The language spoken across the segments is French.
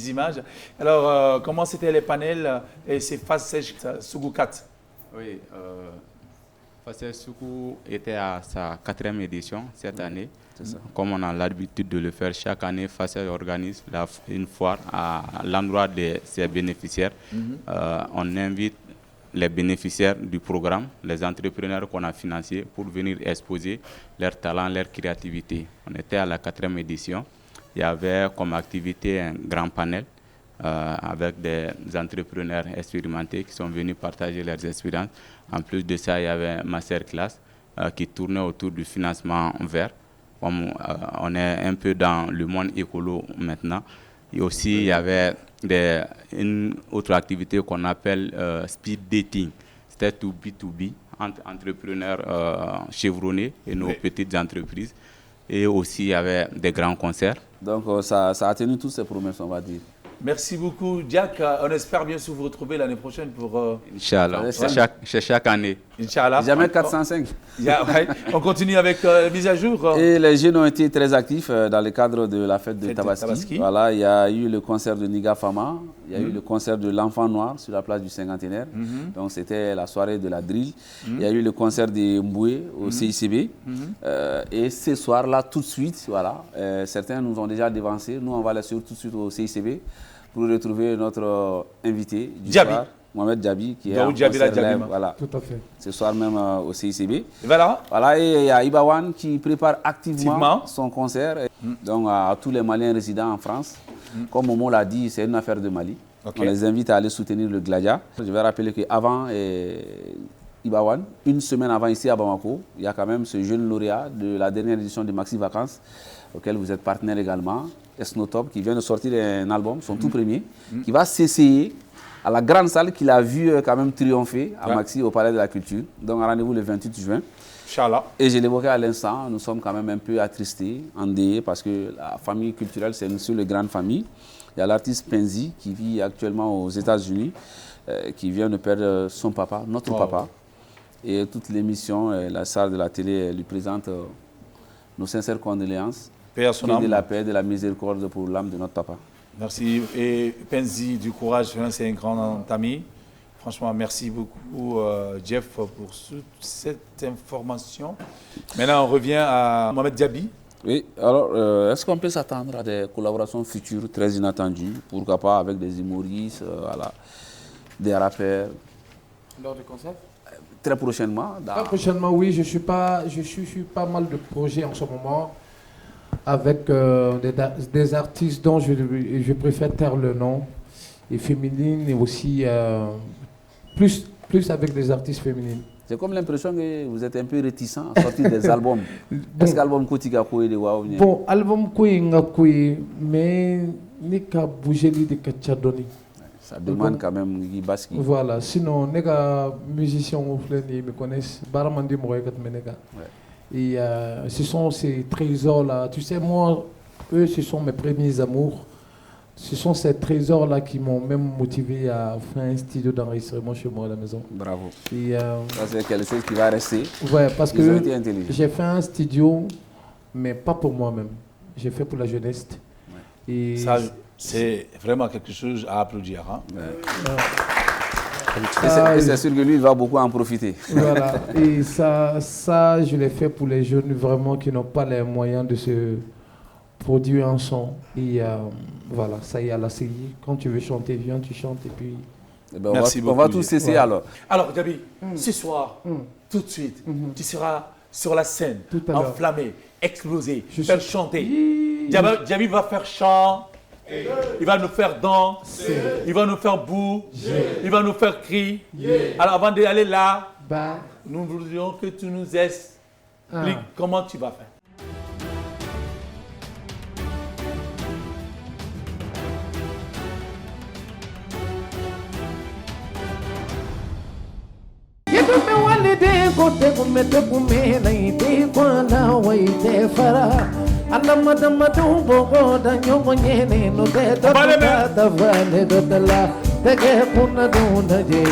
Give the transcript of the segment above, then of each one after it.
ces images. Alors, comment c'était les panels et ces phases sèches Sougou 4? Oui, Facel Sougou était à sa 4e édition cette année. Comme on a l'habitude de le faire chaque année, Facel organise une foire à l'endroit de ses bénéficiaires. On invite les bénéficiaires du programme, les entrepreneurs qu'on a financés pour venir exposer leurs talents, leur créativité. On était à la 4e édition. Il y avait comme activité un grand panel avec des entrepreneurs expérimentés qui sont venus partager leurs expériences. En plus de ça, il y avait un masterclass qui tournait autour du financement vert. Comme on est un peu dans le monde écolo maintenant. Et aussi, il y avait une autre activité qu'on appelle speed dating. C'était to B2B, entre entrepreneurs chevronnés et nos petites entreprises. Et aussi, il y avait des grands concerts. Donc, ça a tenu toutes ces promesses, on va dire. Merci beaucoup, Jack. On espère bien sûr vous retrouver l'année prochaine pour... Inch'Allah, c'est chaque année. Inch'Allah. Jamais 405. On continue avec la mise à jour. Et les jeunes ont été très actifs dans le cadre de la fête de Tabaski. Voilà, il y a eu le concert de Niga Fama, il y a eu le concert de l'Enfant Noir sur la place du Cinquantenaire. Donc c'était la soirée de la drill. Il y a eu le concert de Mboué au CICB. Et ce soir-là, tout de suite, voilà, certains nous ont déjà dévancés. Nous, on va aller sur tout de suite au CICB pour retrouver notre invité du soir, Mohamed Djabi, qui est en concert live, voilà. Tout à fait. Ce soir même au CICB. Voilà, et il y a Ibawan qui prépare activement son concert. Donc à tous les Maliens résidant en France, comme Momo l'a dit, c'est une affaire de Mali. On les invite à aller soutenir le Gladia. Je vais rappeler qu'avant Ibawan, une semaine avant ici à Bamako, il y a quand même ce jeune lauréat de la dernière édition de Maxi Vacances, auquel vous êtes partenaire également, Esnotop, qui vient de sortir un album, son tout premier, qui va s'essayer à la grande salle qu'il a vu quand même triompher à Maxi au Palais de la Culture. Donc rendez-vous le 28 juin. Inch'Allah. Et je l'évoquais à l'instant, nous sommes quand même un peu attristés, endeuillés, parce que la famille culturelle, c'est une seule grande famille. Il y a l'artiste Penzi qui vit actuellement aux États-Unis, qui vient de perdre son papa, notre papa. Et toute l'émission, la salle de la télé lui présente nos sincères condoléances. Que de la paix, de la miséricorde pour l'âme de notre papa. Merci. Et Penzi, du courage, c'est un grand ami. Franchement, merci beaucoup, Jeff, pour toute cette information. Maintenant, on revient à Mohamed Djabi. Oui, alors, est-ce qu'on peut s'attendre à des collaborations futures très inattendues? Pourquoi pas avec des humoristes, voilà, des rappeurs? Lors du concert? Très prochainement. Très prochainement, oui. Je suis pas mal de projets en ce moment avec des artistes dont je préfère taire le nom, et féminines, et aussi plus avec des artistes féminines. J'ai comme l'impression que vous êtes un peu réticent à sortir des albums. Est-ce qu'album Kotika Koye de Waouh? Bon, album Koye mais ni ka bouger de Kachadoni. Ça demande quand même Guy Baski. Voilà, sinon, les musiciens me connaissent. Baramandi Moregat Menega. Et ce sont ces trésors-là. Tu sais, moi, eux, ce sont mes premiers amours. Ce sont ces trésors-là qui m'ont même motivé à faire un studio d'enregistrement chez moi à la maison. Bravo. Et, ça, c'est quelque chose qui va rester. Ouais, parce que j'ai fait un studio, mais pas pour moi-même. J'ai fait pour la jeunesse. Ouais. Et ça, c'est vraiment quelque chose à applaudir. Hein? Et c'est sûr que lui, il va beaucoup en profiter. Voilà. Et ça, je l'ai fait pour les jeunes vraiment qui n'ont pas les moyens de se produire un son. Et voilà, ça y est, à la CI. Quand tu veux chanter, viens, tu chantes. Et puis... ben merci beaucoup. On va tous cesser alors. Alors, Djabi, ce soir, tout de suite, tu seras sur la scène, enflammé, explosé, faire chanter. Djabi va faire chant. Il va nous faire danser, il va nous faire bouger, il va nous faire crier. Alors avant d'aller là, nous voudrions que tu nous expliques comment tu vas faire. Anamadamadu bogo da nyongo nyene no de da vale do la tege kuna do na je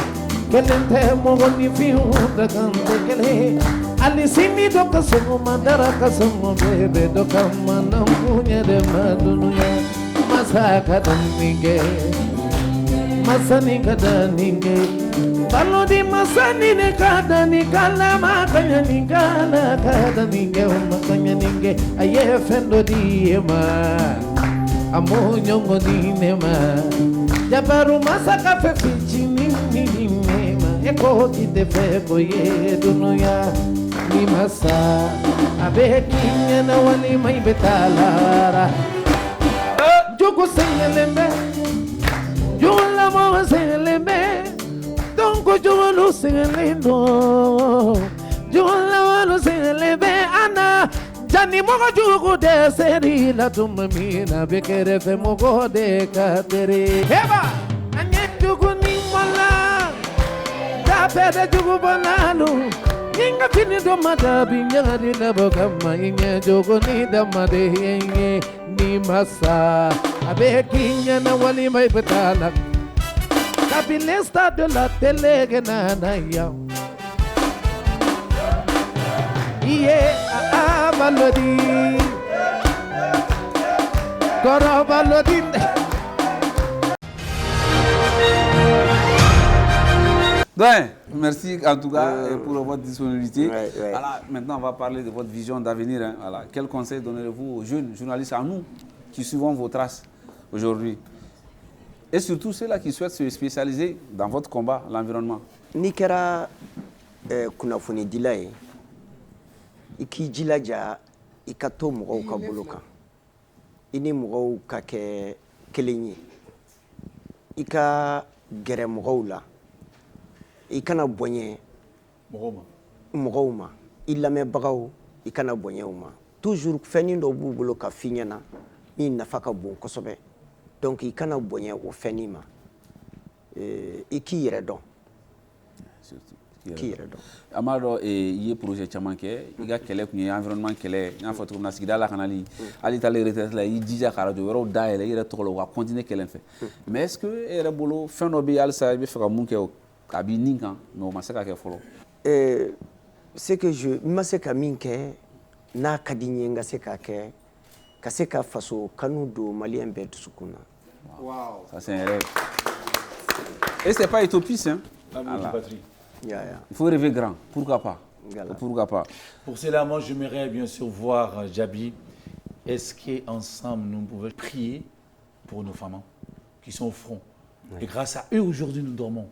kelente mo ni fiu da kante kele ali simi do kasungu mandara kasungu bebe do kamana kunya de madunya masaka daninge masani kadaninge balodi masani ne kadani kala makanya ningala kadaninge makanya ninge aye fendo diema amonyo dinema jabaru masaka fefichi ninema eko kite boye dunuya ni masa abekinya na wali mai betalara jogo senyelembe jola mo senyelembe donko jola senyelembo jola mo senyelembe ana jani mogo jogo de seri la tumamina bekere fe mogo de katere heba anye jogo ni mala da pede jogo banalu Inga fini do mada binya di na bokama inga jogo ni da made inge ni masa abe kinya na wali mai betala kabilesta de la tele na ya iye a balodi koro balodi. Ouais, merci en tout cas pour votre disponibilité. Voilà, maintenant, on va parler de votre vision d'avenir. Hein. Voilà. Quel conseil donnerez-vous aux jeunes journalistes, à nous, qui suivons vos traces aujourd'hui? Et surtout ceux-là qui souhaitent se spécialiser dans votre combat, l'environnement. Nikera kunafuni dilay iki jilaja ikato mugau ka boloka ini mugau ka ke kelenye ika gere mugau la ikana bonye mugau ma ilame bagaw ikana bonye uma toujours feni ndo bu bolo ka finyana ni nafaka bon kosobe donc ikana bonye o feni ma iki yere don Amado et projet chamanke iga kele kunye environnement kele nya foto na sigida la kanali ali tale retraite la yi dija karajo wero daele ira tokolo wa continuer kelen fait mais est-ce que era bolo fin no bi al sa bi faka munke o kabi ninkan no masaka ke folo c'est que je masaka minke na kadinye nga seka ke kaseka faso kanu do malien be sukuna. Wow, ça c'est un rêve. Et c'est pas utopiste hein. Il faut rêver grand, pourquoi pas? Pourquoi pas? Pour cela, moi, j'aimerais bien sûr voir Djaby. Est-ce qu'ensemble, nous pouvons prier pour nos femmes qui sont au front? Et grâce à eux, aujourd'hui, nous dormons.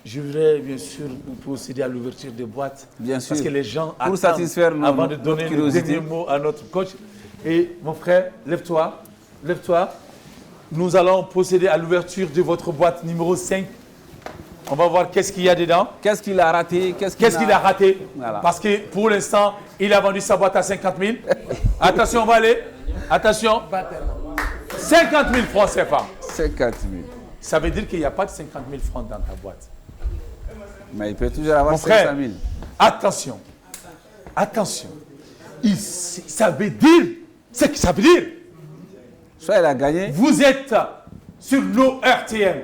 Je voudrais bien sûr procéder à l'ouverture des boîtes. Bien sûr. Parce que les gens pour satisfaire avant de donner le dernier mot à notre coach. Et mon frère, lève-toi, lève-toi. Nous allons procéder à l'ouverture de votre boîte numéro 5. On va voir qu'est-ce qu'il y a dedans. Qu'est-ce qu'il a raté? Qu'est-ce qu'il a raté? Voilà. Parce que pour l'instant, il a vendu sa boîte à 50 000. Attention, on va aller. Attention. 50 000 francs CFA. 50 000. Ça veut dire qu'il n'y a pas de 50 000 francs dans ta boîte. Mais il peut toujours avoir 500 000. Attention. Attention. Ça veut dire... Ce que ça veut dire. Soit elle a gagné. Vous êtes sur l'ORTM.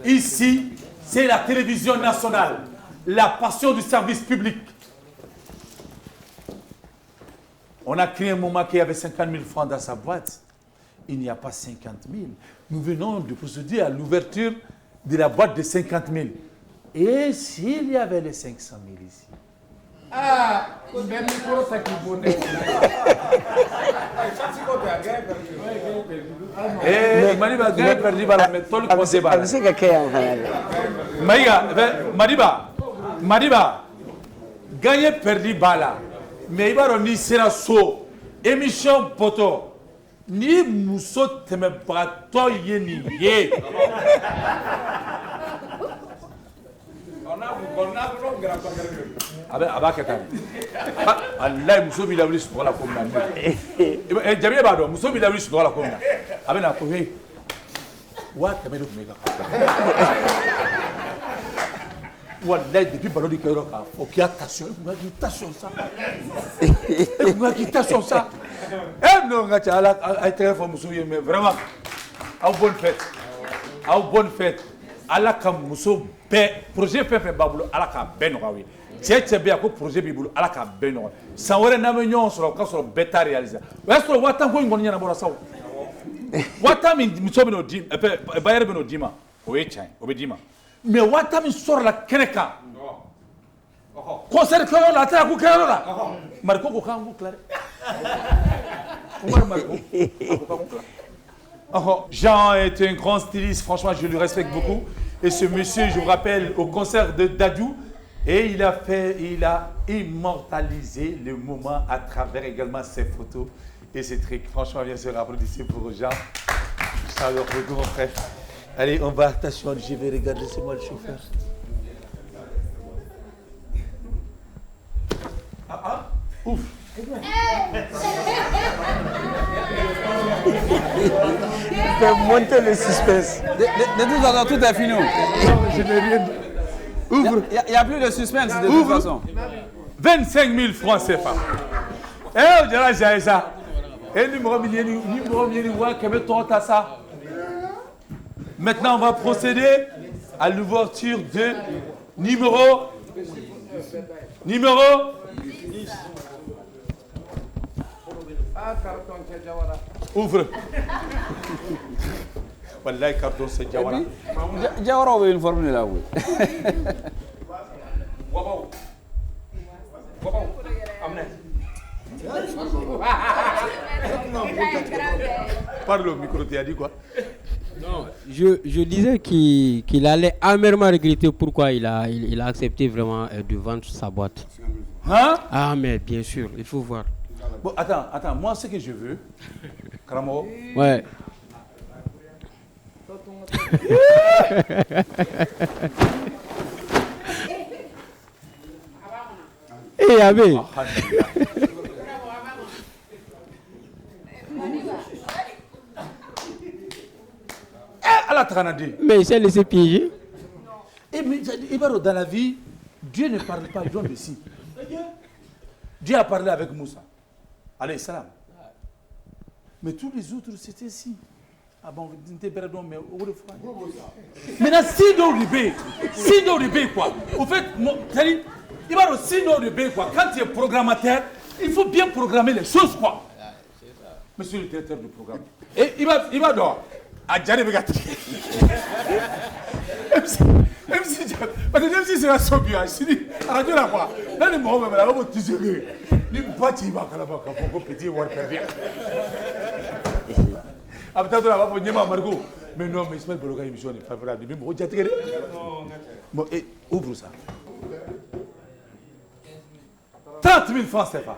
Ici, c'est la télévision nationale. La passion du service public. On a créé un moment qu'il y avait 50 000 francs dans sa boîte. Il n'y a pas 50 000. Nous venons de procéder à l'ouverture de la boîte de 50 000. Et s'il y avait les 500 000 ici? Ah, ben micro ça qui bonnet. Eh, Madiba gagne perdu bala mais tout le conseil bala. Madiba gagne perdu bala mais ibaro ni sera so émission poto ni muso teme bato yeni ye. Aba kata Allah muso bi lawli su wala ko na jabi ba do muso bi lawli su wala ko na abe na ko he wa teme do me ka wallahi depuis balo di kero ka faut qu'il y attention ça non nga chala ay téléphone muso ye mais vraiment bonne fête ala kam muso be projet pepe babulo ala ka ben wawi cɛ bɛ yan ko projet b'i bolo ala k'a bɛɛ nɔgɔya san wɛrɛ n'an bɛ ɲɔgɔn sɔrɔ o ka sɔrɔ bɛɛ ta réaliser o y'a sɔrɔ 1000 ko in kɔni ɲɛnabɔra sa o 1000 min muso bɛn'o di bailleur bɛn'o d'i ma o ye tiɲɛ ye o bɛ d'i ma mais 1000 min sɔrɔla kɛnɛ kan concert kɛyɔrɔ la a tɛ ko kɛyɔrɔ la Mariko ko k'an k'u tila dɛ Mariko a ko k'an k'u tila. Jean est un grand styliste, franchement je le respecte beaucoup. Et ce monsieur, je vous rappelle, au concert de Dadju, et il a immortalisé le moment à travers également ses photos et ses trucs. Franchement, bien sûr, applaudissez pour Jean. Ça leur beaucoup, mon frère. Allez, on va, attention, je vais regarder, c'est moi le chauffeur. Ouf. Fais monter le suspense. De toute façon, tout est fini. Je n'ai rien dit. Ouvre. Il n'y a plus de suspense de toute façon. 25 000 francs CFA. Eh, on dirait j'ai ça. Et numéro million, ça. Maintenant, on va procéder à l'ouverture de numéro. Ouvre. Wallahi carton c'est Jawara. Jawara a une formule là, oui. Parle au micro, tu as dit quoi? Non, je disais qu'il allait amèrement regretter pourquoi il a accepté vraiment de vendre sa boîte. Hein? Ah, mais bien sûr, il faut voir. Bon, attends, moi ce que je veux, Karamo. Ouais. Eh, Abbé. Mais il s'est laissé piéger. Et dans la vie, Dieu ne parle pas, il donne des signes. Dieu a parlé avec Moussa. Alayhi salam. Mais tous les autres, c'était si. Ah bon, mais au de foi. Maintenant, si d'au ribé, quoi. Au fait, il va aussi d'au ribé, quoi. Quand tu es programmateur, il faut bien programmer les choses, quoi. Monsieur le directeur du programme. Et il va dehors. À Djari Begati. Même si c'est la sobia, je dis, arrêtez la voix. Là, les morts, là, on va te dire, les boîtiers, ils vont faire petit ou faire. Après, on va venir à Margot. Mais non, mais Ismaël Bologa, émission est favorable. Mais bon, bon, ouvre ça. 30 000 francs, Stéphane.